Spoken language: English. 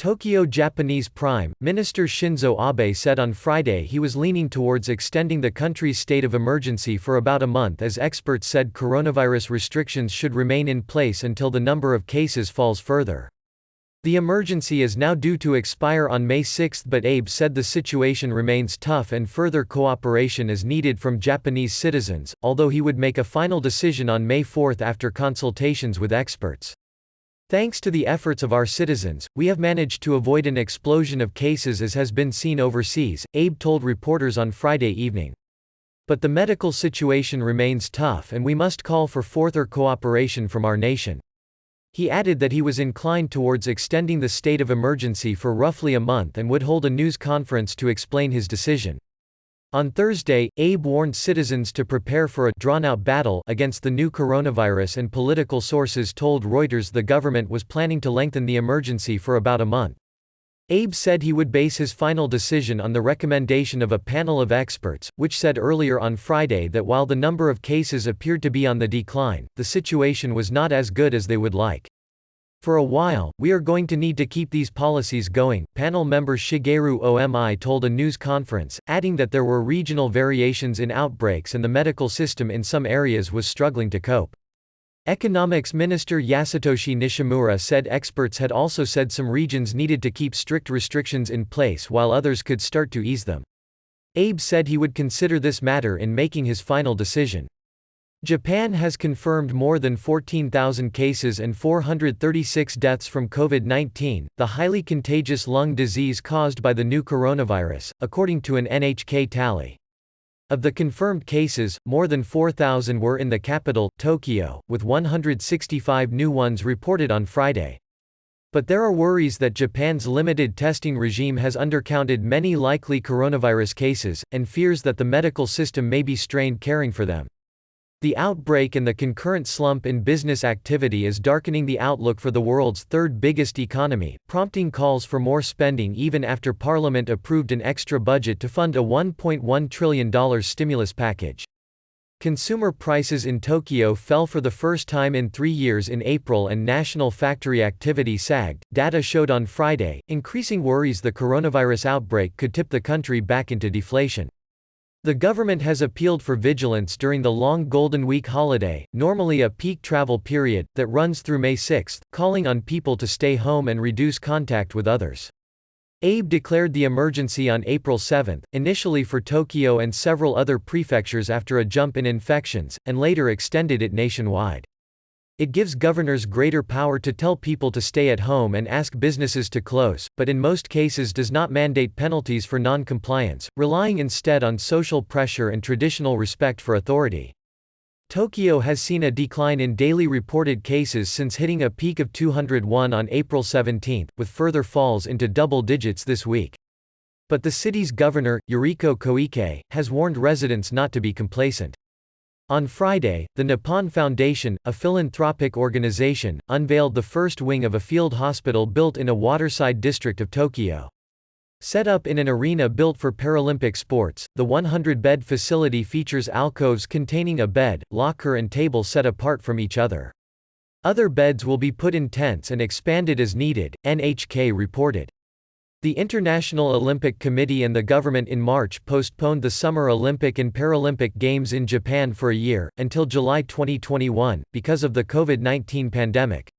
Tokyo Japanese Prime Minister Shinzo Abe said on Friday he was leaning towards extending the country's state of emergency for about a month as experts said coronavirus restrictions should remain in place until the number of cases falls further. The emergency is now due to expire on May 6, but Abe said the situation remains tough and further cooperation is needed from Japanese citizens, although he would make a final decision on May 4 after consultations with experts. Thanks to the efforts of our citizens, we have managed to avoid an explosion of cases as has been seen overseas, Abe told reporters on Friday evening. But the medical situation remains tough and we must call for further cooperation from our nation. He added that he was inclined towards extending the state of emergency for roughly a month and would hold a news conference to explain his decision. On Thursday, Abe warned citizens to prepare for a drawn-out battle against the new coronavirus, and political sources told Reuters the government was planning to lengthen the emergency for about a month. Abe said he would base his final decision on the recommendation of a panel of experts, which said earlier on Friday that while the number of cases appeared to be on the decline, the situation was not as good as they would like. For a while, we are going to need to keep these policies going, panel member Shigeru Omi told a news conference, adding that there were regional variations in outbreaks and the medical system in some areas was struggling to cope. Economics Minister Yasutoshi Nishimura said experts had also said some regions needed to keep strict restrictions in place while others could start to ease them. Abe said he would consider this matter in making his final decision. Japan has confirmed more than 14,000 cases and 436 deaths from COVID-19, the highly contagious lung disease caused by the new coronavirus, according to an NHK tally. Of the confirmed cases, more than 4,000 were in the capital, Tokyo, with 165 new ones reported on Friday. But there are worries that Japan's limited testing regime has undercounted many likely coronavirus cases, and fears that the medical system may be strained caring for them. The outbreak and the concurrent slump in business activity is darkening the outlook for the world's third biggest economy, prompting calls for more spending even after Parliament approved an extra budget to fund a $1.1 trillion stimulus package. Consumer prices in Tokyo fell for the first time in 3 years in April and national factory activity sagged, data showed on Friday, increasing worries the coronavirus outbreak could tip the country back into deflation. The government has appealed for vigilance during the long Golden Week holiday, normally a peak travel period, that runs through May 6, calling on people to stay home and reduce contact with others. Abe declared the emergency on April 7, initially for Tokyo and several other prefectures after a jump in infections, and later extended it nationwide. It gives governors greater power to tell people to stay at home and ask businesses to close, but in most cases does not mandate penalties for non-compliance, relying instead on social pressure and traditional respect for authority. Tokyo has seen a decline in daily reported cases since hitting a peak of 201 on April 17, with further falls into double digits this week. But the city's governor, Yuriko Koike, has warned residents not to be complacent. On Friday, the Nippon Foundation, a philanthropic organization, unveiled the first wing of a field hospital built in a waterside district of Tokyo. Set up in an arena built for Paralympic sports, the 100-bed facility features alcoves containing a bed, locker and table set apart from each other. Other beds will be put in tents and expanded as needed, NHK reported. The International Olympic Committee and the government in March postponed the Summer Olympic and Paralympic Games in Japan for a year, until July 2021, because of the COVID-19 pandemic.